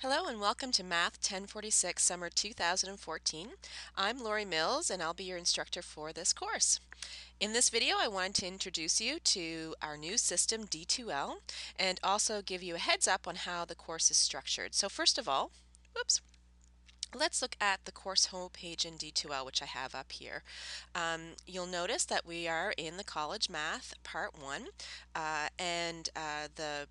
Hello and welcome to Math 1046 Summer 2014. I'm Lori Mills and I'll be your instructor for this course. In this video I wanted to introduce you to our new system D2L and also give you a heads up on how the course is structured. So first of all, let's look at the course homepage in D2L, which I have up here. You'll notice that we are in the College Math Part 1 and the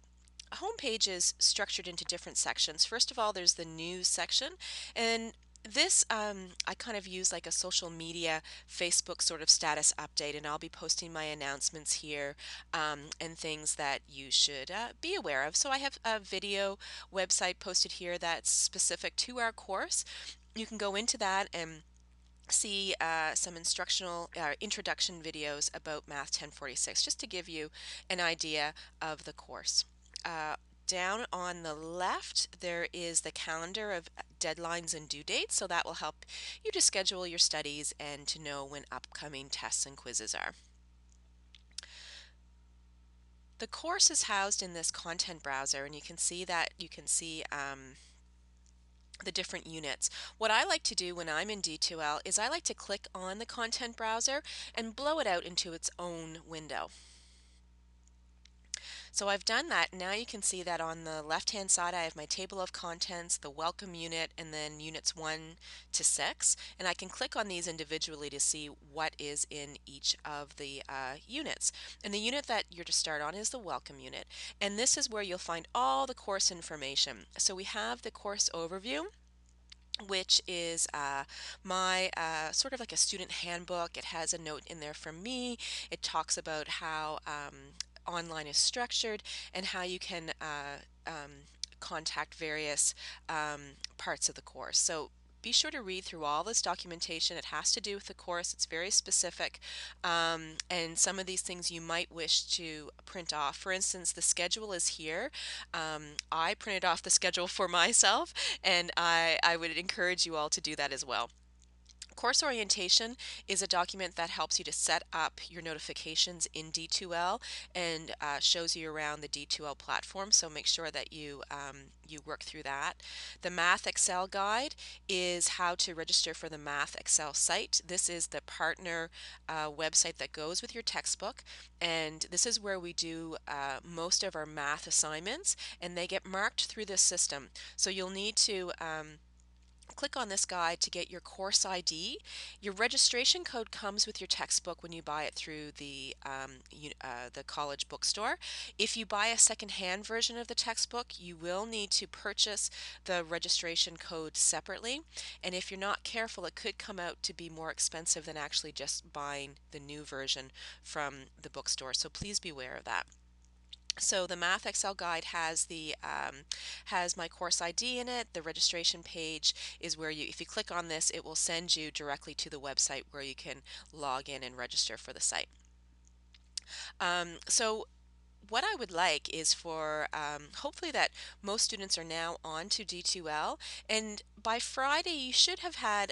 homepage is structured into different sections. First of all, there's the news section, and this I kind of use like a social media Facebook sort of status update, and I'll be posting my announcements here and things that you should be aware of. So I have a video website posted here that's specific to our course. You can go into that and see some instructional introduction videos about Math 1046 just to give you an idea of the course. Down on the left there is the calendar of deadlines and due dates, so that will help you to schedule your studies and to know when upcoming tests and quizzes are. The course is housed in this content browser, and you can see the different units. What I like to do when I'm in D2L is I like to click on the content browser and blow it out into its own window. So I've done that. Now you can see that on the left hand side I have my table of contents, the welcome unit, and then units 1 to 6, and I can click on these individually to see what is in each of the units. And the unit that you're to start on is the welcome unit, and this is where you'll find all the course information. So we have the course overview, which is my sort of like a student handbook. It has a note in there from me. It talks about how online is structured and how you can contact various parts of the course. So be sure to read through all this documentation. It has to do with the course. It's very specific, and some of these things you might wish to print off. For instance, the schedule is here. I printed off the schedule for myself, and I would encourage you all to do that as well. Course orientation is a document that helps you to set up your notifications in D2L and shows you around the D2L platform, so make sure that you work through that. The Math Excel guide is how to register for the Math Excel site. This is the partner website that goes with your textbook, and this is where we do most of our math assignments, and they get marked through this system. So you'll need to click on this guide to get your course ID. Your registration code comes with your textbook when you buy it through the college bookstore. If you buy a second-hand version of the textbook, you will need to purchase the registration code separately, and if you're not careful, it could come out to be more expensive than actually just buying the new version from the bookstore, so please be aware of that. So the Math Excel guide has has my course ID in it. The registration page is where if you click on this, it will send you directly to the website where you can log in and register for the site. So what I would like is for hopefully that most students are now on to D2L, and by Friday you should have had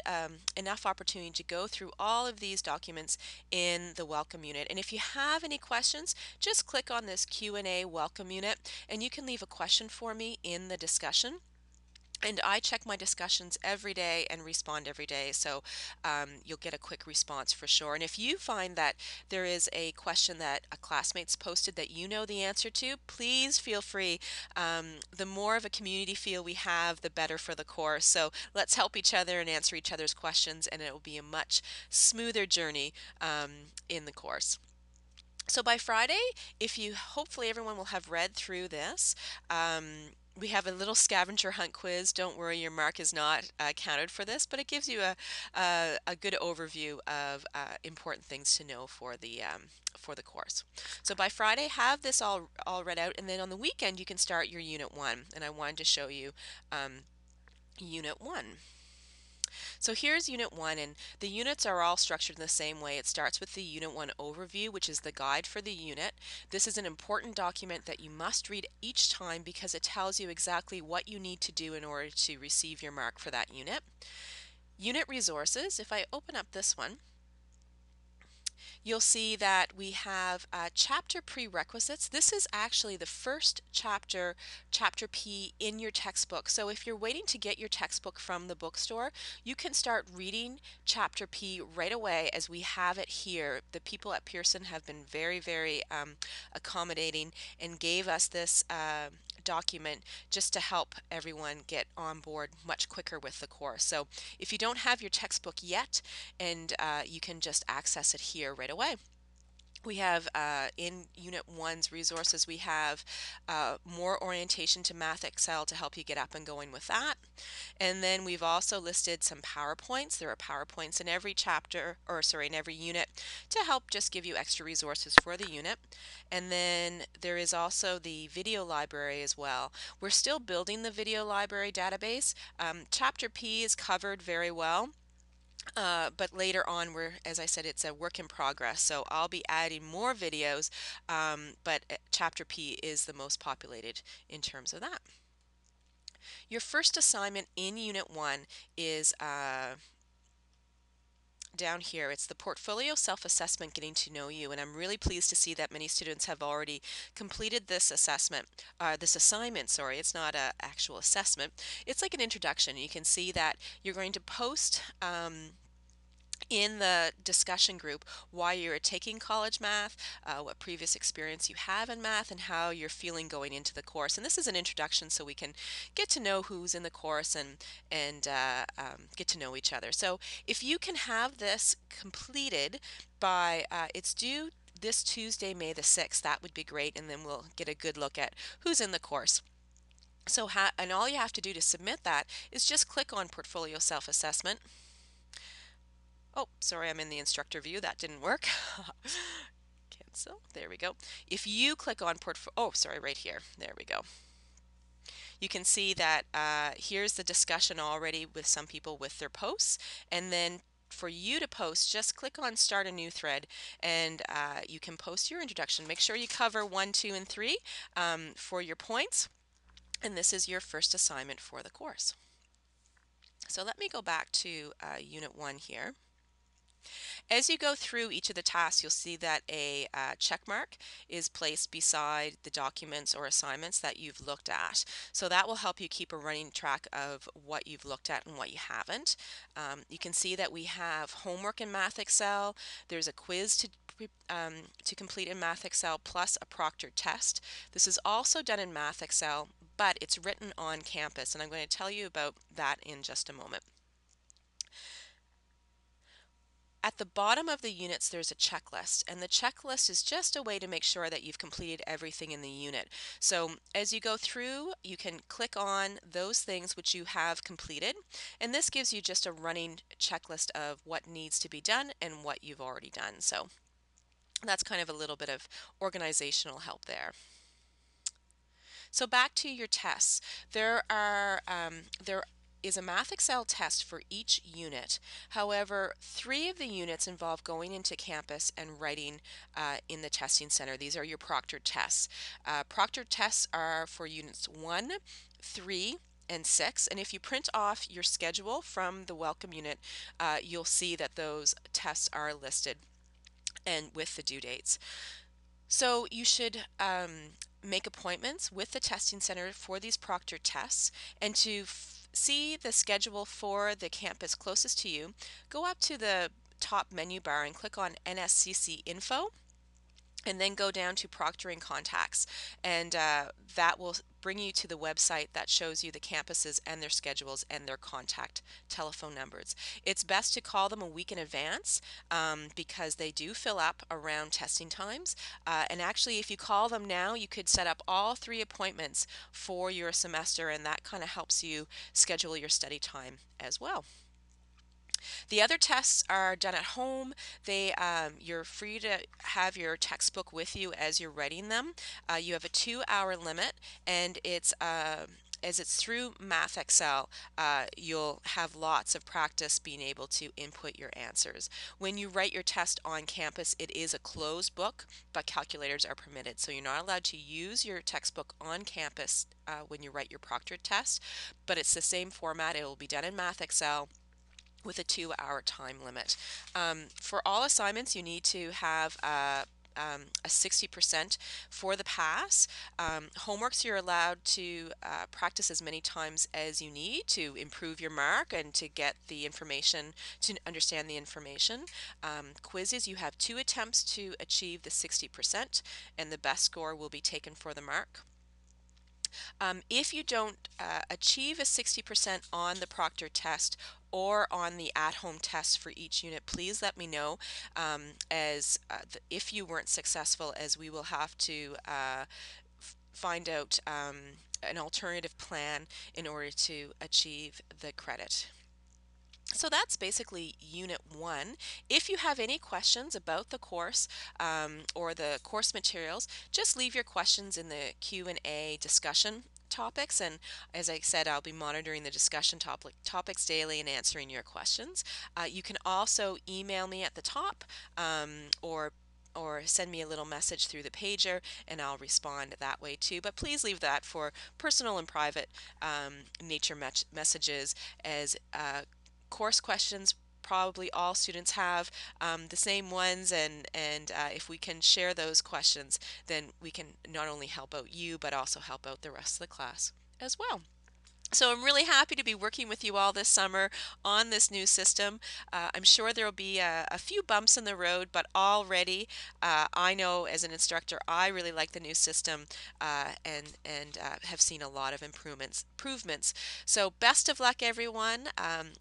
enough opportunity to go through all of these documents in the welcome unit. And if you have any questions, just click on this Q&A welcome unit and you can leave a question for me in the discussion. And I check my discussions every day and respond every day, so you'll get a quick response for sure. And if you find that there is a question that a classmate's posted that you know the answer to, please feel free. The more of a community feel we have, the better for the course. So let's help each other and answer each other's questions, and it will be a much smoother journey in the course. So by Friday, hopefully everyone will have read through this. We have a little scavenger hunt quiz. Don't worry, your mark is not counted for this, but it gives you a good overview of important things to know for the course. So by Friday, have this all read out, and then on the weekend you can start your Unit 1. And I wanted to show you Unit 1. So here's Unit 1, and the units are all structured in the same way. It starts with the Unit 1 overview, which is the guide for the unit. This is an important document that you must read each time because it tells you exactly what you need to do in order to receive your mark for that unit. Unit resources, if I open up this one, You'll see that we have chapter prerequisites. This is actually the first chapter, chapter P, in your textbook. So if you're waiting to get your textbook from the bookstore, you can start reading chapter P right away as we have it here. The people at Pearson have been very, very accommodating and gave us this document just to help everyone get on board much quicker with the course. So if you don't have your textbook yet, and you can just access it here right away. We have in Unit 1's resources, we have more orientation to Math Excel to help you get up and going with that. And then we've also listed some PowerPoints. There are PowerPoints in every chapter, or sorry, in every unit, to help just give you extra resources for the unit. And then there is also the video library as well. We're still building the video library database. Chapter P is covered very well. But later on, as I said, it's a work in progress. So I'll be adding more videos, but Chapter P is the most populated in terms of that. Your first assignment in Unit 1 is down here. It's the portfolio self-assessment, getting to know you, and I'm really pleased to see that many students have already completed this assignment, sorry. It's not an actual assessment. It's like an introduction. You can see that you're going to post in the discussion group why you're taking college math, what previous experience you have in math, and how you're feeling going into the course. And this is an introduction so we can get to know who's in the course and get to know each other. So if you can have this completed by, it's due this Tuesday, May the 6th, that would be great, and then we'll get a good look at who's in the course. So and all you have to do to submit that is just click on Portfolio Self-Assessment. Oh, sorry, I'm in the instructor view. That didn't work. Cancel. There we go. If you click on oh, sorry, right here. There we go. You can see that here's the discussion already with some people with their posts. And then for you to post, just click on Start a New Thread, and you can post your introduction. Make sure you cover 1, 2, and 3 for your points. And this is your first assignment for the course. So let me go back to Unit 1 here. As you go through each of the tasks, you'll see that a check mark is placed beside the documents or assignments that you've looked at. So that will help you keep a running track of what you've looked at and what you haven't. You can see that we have homework in Math Excel. There's a quiz to complete in Math Excel, plus a proctored test. This is also done in Math Excel, but it's written on campus, and I'm going to tell you about that in just a moment. At the bottom of the units, there's a checklist, and the checklist is just a way to make sure that you've completed everything in the unit. So as you go through, you can click on those things which you have completed, and this gives you just a running checklist of what needs to be done and what you've already done. So that's kind of a little bit of organizational help there. So back to your tests. There is a Math Excel test for each unit. However, 3 of the units involve going into campus and writing in the testing center. These are your proctored tests. Proctored tests are for units 1, 3, and 6, and if you print off your schedule from the welcome unit, you'll see that those tests are listed and with the due dates. So you should make appointments with the testing center for these proctored tests, and to see the schedule for the campus closest to you, go up to the top menu bar and click on NSCC Info, and then go down to Proctoring Contacts, and that will bring you to the website that shows you the campuses and their schedules and their contact telephone numbers. It's best to call them a week in advance because they do fill up around testing times, and actually if you call them now, you could set up all 3 appointments for your semester, and that kind of helps you schedule your study time as well. The other tests are done at home. You're free to have your textbook with you as you're writing them. You have a 2-hour limit, and as it's through Math Excel, you'll have lots of practice being able to input your answers. When you write your test on campus, it is a closed book, but calculators are permitted. So you're not allowed to use your textbook on campus when you write your proctored test, but it's the same format. It will be done in Math Excel. with a 2-hour time limit. For all assignments, you need to have a 60% for the pass. Homeworks, you're allowed to practice as many times as you need to improve your mark and to get the information, to understand the information. Quizzes, you have 2 attempts to achieve the 60%, and the best score will be taken for the mark. If you don't achieve a 60% on the proctor test or on the at-home test for each unit, please let me know, as if you weren't successful, as we will have to find out an alternative plan in order to achieve the credit. So that's basically Unit 1. If you have any questions about the course or the course materials, just leave your questions in the Q&A discussion topics, and as I said, I'll be monitoring the discussion topics daily and answering your questions. You can also email me at the top, or send me a little message through the pager, and I'll respond that way too. But please leave that for personal and private nature messages, as course questions probably all students have the same ones, and if we can share those questions, then we can not only help out you but also help out the rest of the class as well. So I'm really happy to be working with you all this summer on this new system. I'm sure there will be a few bumps in the road, but already I know as an instructor I really like the new system, and have seen a lot of improvements. So best of luck, everyone.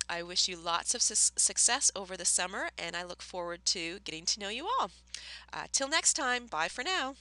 I wish you lots of success over the summer, and I look forward to getting to know you all. Till next time, bye for now.